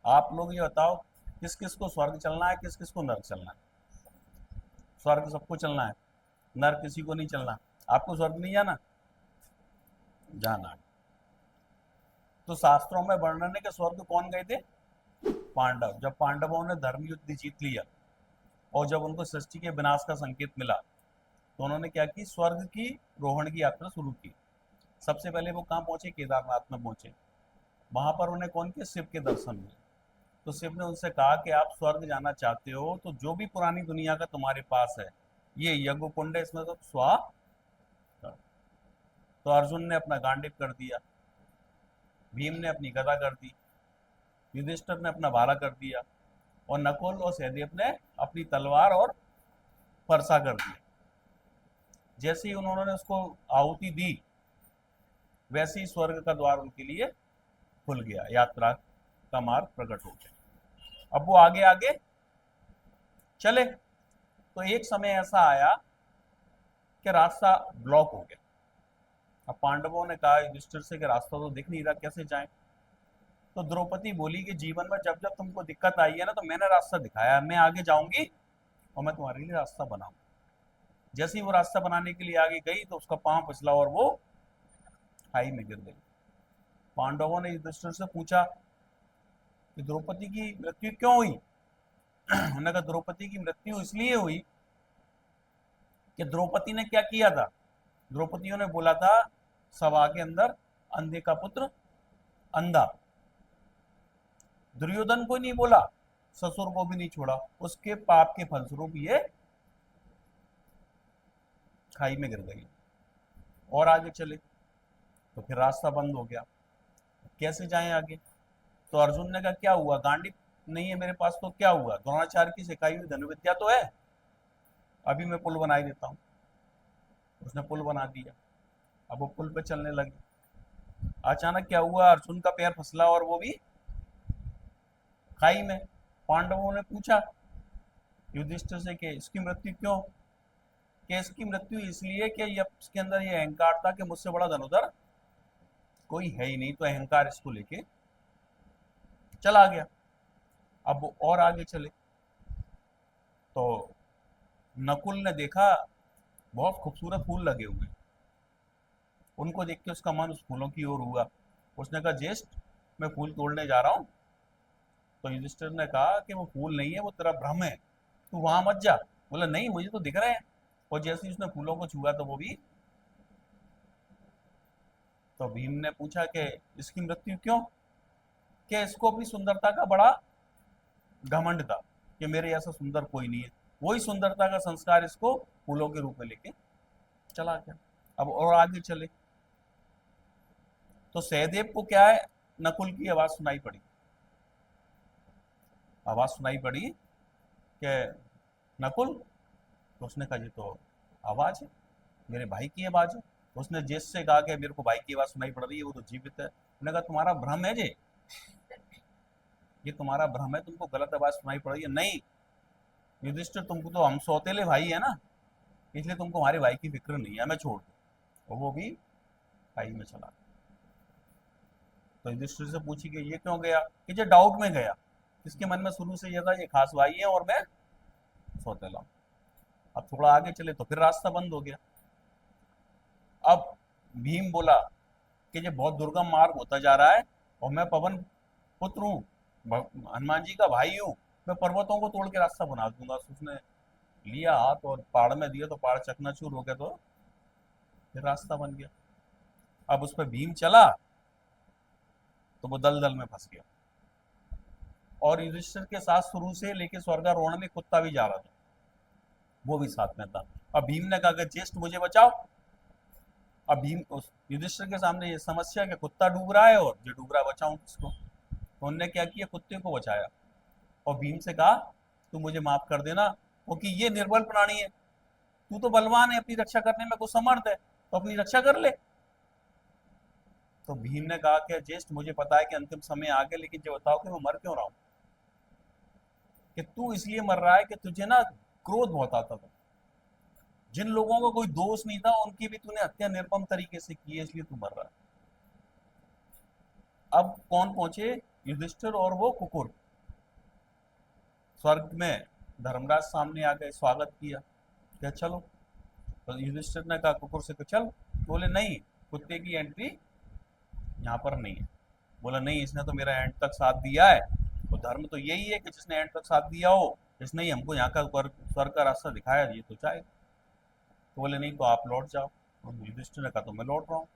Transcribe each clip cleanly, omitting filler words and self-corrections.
आप लोग ये बताओ, किस किस को स्वर्ग चलना है, किस किस को नर्क चलना है? स्वर्ग सबको चलना है, नर्क किसी को नहीं चलना। आपको स्वर्ग नहीं जाना? जाना है। तो शास्त्रों में वर्णन है कि स्वर्ग कौन गए थे? पांडव। जब पांडवों ने धर्म युद्ध जीत लिया और जब उनको सृष्टि के विनाश का संकेत मिला, तो उन्होंने क्या की, स्वर्ग की रोहण की यात्रा शुरू की। सबसे पहले वो कहाँ पहुंचे? केदारनाथ में पहुंचे। वहां पर उन्हें कौन के? शिव के दर्शन हुए। तो शिव ने उनसे कहा कि आप स्वर्ग जाना चाहते हो तो जो भी पुरानी दुनिया का तुम्हारे पास है, ये यज्ञ कुंड है, इसमें सब स्वाहा कर। तो अर्जुन ने अपना गांडीव कर दिया, भीम ने अपनी गदा कर दी, युधिष्ठिर ने अपना भाला कर दिया, और नकुल और सहदेव ने अपनी तलवार और फरसा कर दिया। जैसे ही उन्होंने उसको आहुति दी, वैसे ही स्वर्ग का द्वार उनके लिए खुल गया, यात्रा का मार्ग प्रकट हो गया। अब वो आगे आगे चले, तो एक समय ऐसा आया कि रास्ता ब्लॉक हो गया। अब पांडवों ने कहा युधिष्ठिर से कि रास्ता तो दिख नहीं रहा, कैसे जाएं? तो द्रौपदी बोली कि जीवन में जब जब तुमको दिक्कत आई है ना, तो मैंने रास्ता दिखाया, मैं आगे जाऊंगी और मैं तुम्हारे लिए रास्ता बनाऊंगी। जैसे ही वो रास्ता बनाने के लिए आगे गई, तो उसका पांव फिसला और वो खाई में गिर गई। पांडवों ने युधिष्ठिर से पूछा कि द्रौपदी की मृत्यु क्यों हुई? उन्होंने कहा द्रौपदी की मृत्यु इसलिए हुई कि द्रौपदी ने क्या किया था। द्रौपदियों ने बोला था सभा के अंदर, अंधे का पुत्र अंधा। दुर्योधन को नहीं बोला, ससुर को भी नहीं छोड़ा, उसके पाप के फलस्वरूप ये खाई में गिर गई। और आगे चले तो फिर रास्ता बंद हो गया, कैसे जाएं आगे? तो अर्जुन ने कहा क्या हुआ, गांडी नहीं है मेरे पास तो क्या हुआ, द्रोणाचार्य की सिखाई हुई धनुर्विद्या तो है, अभी मैं पुल बना ही देता हूँ। उसने पुल बना दिया। अब वो पुल पे चलने लगे। अचानक क्या हुआ, अर्जुन का पैर फिसला और वो भी खाई में। पांडवों ने पूछा युधिष्ठिर से कि इसकी मृत्यु क्यों? कि इसकी मृत्यु इसलिए कि ये इसके अंदर ये अहंकार था कि मुझसे बड़ा धनुधर कोई है ही नहीं, तो अहंकार इसको लेके चला गया। अब वो और आगे चले तो नकुल ने देखा बहुत खूबसूरत फूल लगे हुए, उनको देख के उसका मन उस फूलों की ओर हुआ। उसने कहा ज्येष्ठ, मैं फूल तोड़ने जा रहा हूँ। तो युधिष्ठिर ने कहा कि वो फूल नहीं है, वो तेरा भ्रम है, तू वहां मत जा। बोला नहीं, मुझे तो दिख रहे हैं। और जैसे ही उसने फूलों को छुआ तो वो भी। तो भीम ने पूछा कि इसकी मृत्यु क्यों? कि इसको अपनी सुंदरता का बड़ा घमंड था कि मेरे ऐसा सुंदर कोई नहीं है। वही सुंदरता का संस्कार इसको फूलों के रूप में लेके चला गया। अब और आगे चले तो सहदेव को क्या है, नकुल की आवाज सुनाई पड़ी। आवाज सुनाई पड़ी कि नकुल। तो उसने कहा ये तो आवाज है, मेरे भाई की आवाज है। उसने जेस से कहा कि मेरे को भाई की आवाज सुनाई पड़ रही है, वो तो जीवित है। उसने कहा तुम्हारा भ्रम है जे, ये तुम्हारा भ्रम है, तुमको गलत आवाज सुनाई पड़ रही है। नहीं युधिष्ठिर, तुमको तो हम सौतेले भाई है ना, इसलिए तुमको हमारे भाई की फिक्र नहीं है, मैं छोड़ दूं। और वो भी भाई में चला। तो युधिष्ठिर से पूछी कि ये क्यों गया? कि जो डाउट में गया, इसके मन में शुरू से ये था ये खास भाई है और मैं सौतेला हूं। अब थोड़ा आगे चले तो फिर रास्ता बंद हो गया। अब भीम बोला कि ये बहुत दुर्गम मार्ग होता जा रहा है और मैं पवन पुत्र हूँ, हनुमान जी का भाई हूँ, मैं पर्वतों को तोड़ के रास्ता बना दूंगा। तो उसने लिया हाथ और पहाड़ में दिया तो पहाड़ चकनाचूर हो गया, तो फिर रास्ता बन गया। अब उस पर भीम चला तो वो दलदल में फंस गया। और युधिष्ठिर के साथ शुरू से लेके स्वर्गारोहण में कुत्ता भी जा रहा था, वो भी साथ में था। अब भीम ने कहा कि ज्येष्ठ मुझे बचाओ। अब भीम युधिष्ठिर के सामने ये समस्या कि कुत्ता डूब रहा है और जो डूब रहा है बचाऊं किसको। तो उनने क्या किया, कुत्ते को बचाया और भीम से कहा तू मुझे माफ कर देना, क्योंकि ये निर्बल प्राणी है, तू तो बलवान है, अपनी रक्षा करने में कुछ समर्थ है, तो अपनी रक्षा कर ले। तो भीम ने कहा कि ज्येष्ठ मुझे पता है कि अंतिम समय आ गया, लेकिन जो बताओ कि मैं मर क्यों रहा हूं? कि तू इसलिए मर रहा है कि तुझे ना क्रोध बहुत आता था, जिन लोगों का कोई दोष नहीं था उनकी भी तूने हत्या निर्मम तरीके से की है, इसलिए तू मर रहा है। अब कौन पहुंचे? युधिष्ठिर और वो कुकुर स्वर्ग में धर्मराज सामने आ गए, स्वागत किया, क्या चलो। तो युधिष्ठिर ने कहा कुकुर से, तो चल। बोले नहीं, कुत्ते की एंट्री यहाँ पर नहीं है। बोला नहीं, इसने तो मेरा एंड तक साथ दिया है, तो धर्म तो यही है कि जिसने एंड तक साथ दिया हो, इसने ही हमको यहाँ का स्वर्ग का रास्ता दिखाया, ये तो चाहे। तो बोले नहीं, तो आप लौट जाओ। तो युधिष्ठिर ने कहा तो मैं लौट रहा हूँ।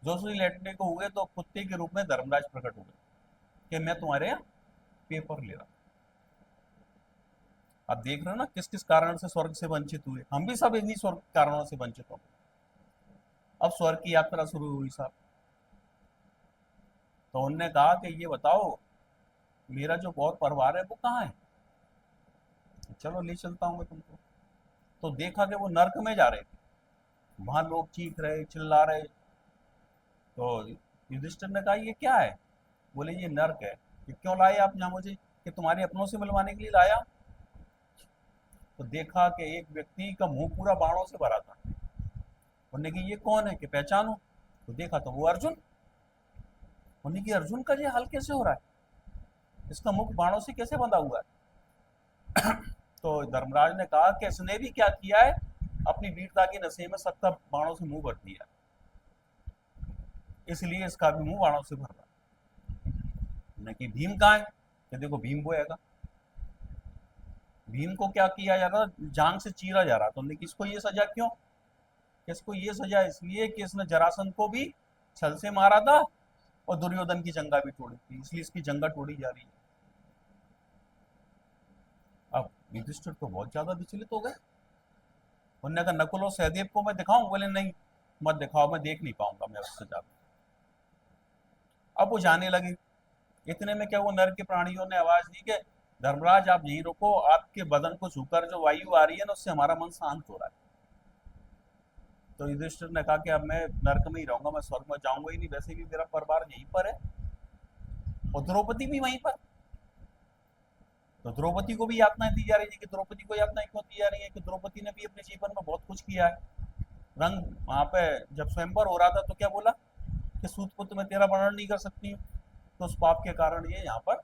जो ही लेटने को हुए तो कुत्ते के रूप में धर्मराज प्रकट हो गए कि मैं तुम्हारे यहाँ पेपर ले रहा हूँ। आप देख रहे हो ना किस किस कारण से स्वर्ग से वंचित हुए। हम भी सब इन्हीं स्वर्ग कारणों से वंचित हो। अब स्वर्ग की यात्रा शुरू हुई साहब। तो उनने कहा कि ये बताओ मेरा जो बहुत परिवार है वो कहाँ है। चलो ले चलता हूँ मैं तुमको। तो देखा कि वो नर्क में जा रहे थे, वहां लोग चीख रहे चिल्ला रहे। तो युधिष्ठिर ने कहा ये क्या है। बोले ये नर्क है। कि क्यों लाए आप यहाँ मुझे। कि तुम्हारे अपनों से मिलवाने के लिए लाया। तो देखा कि एक व्यक्ति का मुंह पूरा बाणों से भरा था। उन्होंने कि ये कौन है, कि पहचानो। तो देखा तो वो अर्जुन। उन्होंने कि अर्जुन का ये हाल कैसे हो रहा है, इसका मुख बाणों से कैसे बंधा हुआ है। तो धर्मराज ने कहा कि इसने भी क्या किया है, अपनी वीरता की नशे में सबका बाणों से मुंह भर दिया, इसलिए इसका भी मुंह बाणों से भर रहा है। कि भीम कहाँ है। कि देखो भीम वो आएगा। भीम को क्या किया जा रहा, जांग से चीरा जा रहा। तो हमने किसको ये सजा क्यों। किसको ये सजा, इसलिए कि इसने जरासंध को भी छल से मारा था और दुर्योधन की जंगा भी तोड़ी थी, इसलिए इसकी जंगा तोड़ी जा रही है। अब युधिष्ठिर तो बहुत ज्यादा विचलित हो गए। उन्होंने कहा नकुल और सहदेव को मैं दिखाऊं। बोले नहीं मत दिखाओ, मैं देख नहीं पाऊंगा मैं उससे ज्यादा। अब वो जाने लगे। इतने में क्या वो नर के प्राणियों ने आवाज दी कि धर्मराज आप यहीं रुको, आपके बदन को छूकर जो वायु आ रही है ना उससे हमारा मन शांत हो रहा है। तो युधिष्ठिर ने कहा कि अब मैं नर्क में ही रहूंगा, मैं स्वर्ग में जाऊंगा ही नहीं, वैसे भी मेरा परिवार यहीं पर है और द्रौपदी भी वहीं पर। तो द्रौपदी को भी यातनाएं दी जा रही है। कि द्रौपदी को यातनाएं क्यों दी जा रही है, कि द्रौपदी ने भी अपने जीवन में बहुत कुछ किया है। रंग वहां पे जब स्वयंवर हो रहा था तो क्या बोला कि सूत पुत्र में तेरा वर्णन नहीं कर सकती हूँ। तो उस पाप के कारण ये यहाँ पर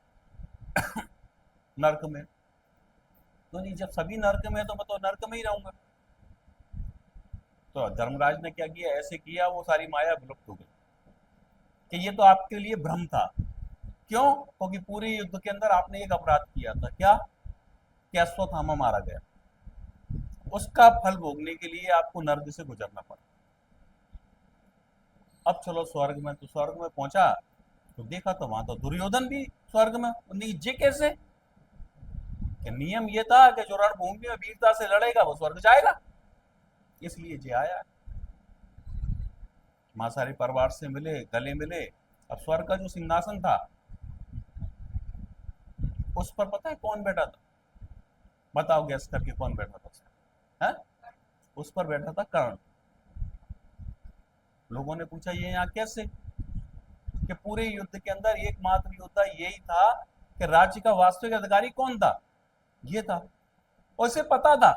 नर्क में। तो नहीं, जब सभी नर्क में है तो मैं तो नर्क में ही रहूंगा। तो धर्मराज ने क्या किया, ऐसे किया वो सारी माया विलुप्त हो गई। कि ये तो आपके लिए भ्रम था। क्यों, क्योंकि पूरे युद्ध के अंदर आपने एक अपराध किया था। क्या, कि अश्वत्थामा मारा गया। उसका फल भोगने के लिए आपको नर्क से गुजरना पड़ा। अब चलो स्वर्ग में। तो स्वर्ग में पहुंचा तो देखा तो वहां तो दुर्योधन भी स्वर्ग में। जे कैसे, कि नियम ये था कि जो रणभूमि में वीरता से लड़ेगा वो स्वर्ग जाएगा, इसलिए जे आया। मां सारे परिवार से मिले, गले मिले। अब स्वर्ग का जो सिंहासन था उस पर पता है कौन बैठा था। बताओ गैस करके कौन बैठा था। है? उस पर बैठा था कर्ण। लोगों ने पूछा ये यहाँ कैसे। कि पूरे युद्ध के अंदर एकमात्र योद्धा यही था कि राज्य का वास्तविक अधिकारी कौन था, ये था। और इसे पता था,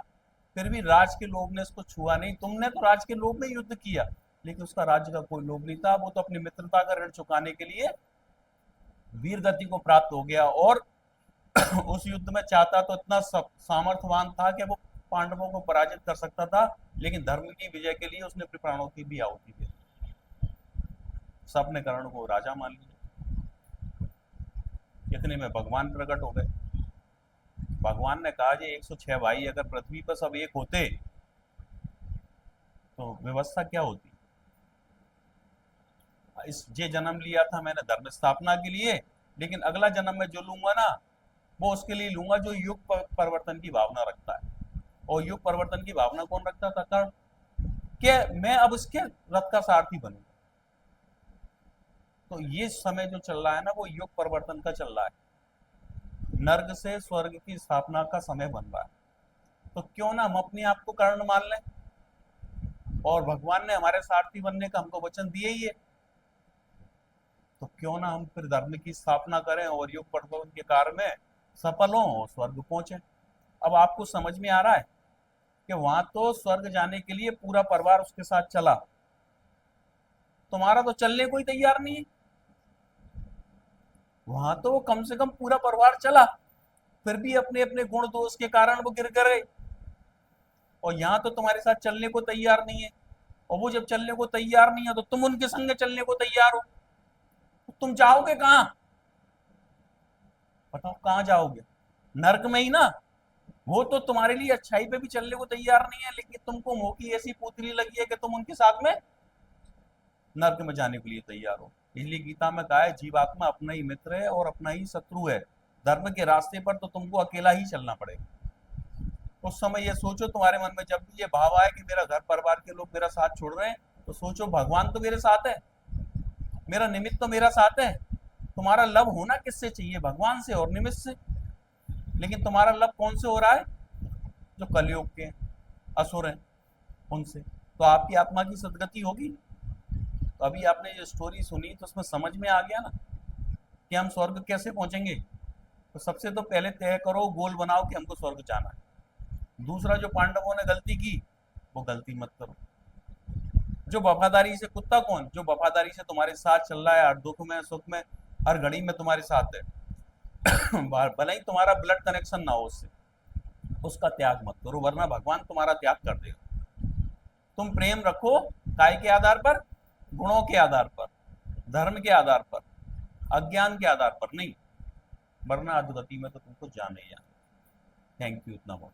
फिर भी राज के लोभ ने इसको छुआ नहीं। तुमने तो राज के लोभ में युद्ध किया, लेकिन उसका राज्य का कोई लोभ नहीं था। वो तो अपनी मित्रता का ऋण चुकाने के लिए वीर गति को प्राप्त हो गया। और उस युद्ध में चाहता तो इतना सामर्थ्यवान था कि वो पांडवों को पराजित कर सकता था, लेकिन धर्म की विजय के लिए उसने अपने प्राणों की भी आहुति दी। सबने कर्ण को राजा मान लिया। इतने में भगवान प्रकट हो गए। भगवान ने कहा ये 106 भाई अगर पृथ्वी पर सब एक होते तो व्यवस्था क्या होती। इस ये जन्म लिया था मैंने धर्म स्थापना के लिए, लेकिन अगला जन्म में जो लूंगा ना वो उसके लिए लूंगा जो युग परिवर्तन की भावना रखता है। और युग परिवर्तन की भावना कौन रखता था, कर्ण। कि मैं अब इसके रथ का सारथी बनूंगा। तो ये समय जो चल रहा है ना वो युग परिवर्तन का चल रहा है। नर्क से स्वर्ग की स्थापना का समय बन रहा है। तो क्यों ना हम अपने आप को कर्ण मान लें। और भगवान ने हमारे सारथी बनने का हमको वचन दिए ही है, तो क्यों ना हम फिर धर्म की स्थापना करें और युग परिवर्तन के कार्य में सफल हों और स्वर्ग पहुंचे। अब आपको समझ में आ रहा है कि वहां तो स्वर्ग जाने के लिए पूरा परिवार उसके साथ चला, तुम्हारा तो चलने को ही तैयार नहीं है। वहां तो वो कम से कम पूरा परिवार चला, फिर भी अपने अपने गुण दोष के कारण वो गिर गए। और यहाँ तो तुम्हारे साथ चलने को तैयार नहीं है, और वो जब चलने को तैयार नहीं है तो तुम उनके संग चलने को तैयार हो, तो तुम जाओगे कहाँ? बताओ कहाँ जाओगे? नर्क में ही ना। वो तो तुम्हारे लिए अच्छाई पे भी चलने को तैयार नहीं है, लेकिन तुमको मोह की ऐसी पूतली लगी है कि तुम उनके साथ में नर्क में जाने के लिए तैयार हो। इसलिए गीता में कहा है जीवात्मा अपना ही मित्र है और अपना ही शत्रु है। धर्म के रास्ते पर तो तुमको अकेला ही चलना पड़ेगा। उस समय ये सोचो, तुम्हारे मन में जब भी ये भाव आए कि मेरा घर परिवार के लोग मेरा साथ छोड़ रहे हैं, तो सोचो भगवान तो मेरे साथ है, मेरा निमित्त तो मेरा साथ है। तुम्हारा लव होना किससे चाहिए? भगवान से और निमित्त से। लेकिन तुम्हारा लव कौन से हो रहा है? जो कलयुग के असुर हैं उनसे। तो आपकी आत्मा की सदगति होगी। तो अभी आपने ये स्टोरी सुनी तो उसमें समझ में आ गया ना कि हम स्वर्ग कैसे पहुंचेंगे। तो सबसे तो पहले तय करो, गोल बनाओ कि हमको स्वर्ग जाना है। दूसरा, जो पांडवों ने गलती की वो गलती मत करो। जो वफादारी से, कुत्ता कौन? जो वफादारी से तुम्हारे साथ चल रहा है, हर दुख में सुख में हर घड़ी में तुम्हारे साथ है भले ही तुम्हारा ब्लड कनेक्शन ना हो उससे, उसका त्याग मत करो, वरना भगवान तुम्हारा त्याग कर देगा। तुम प्रेम रखो, काय के आधार पर? गुणों के आधार पर, धर्म के आधार पर, अज्ञान के आधार पर नहीं, वरना अधोगति में तो तुमको जाना ही जाना। थैंक यू, इतना बहुत।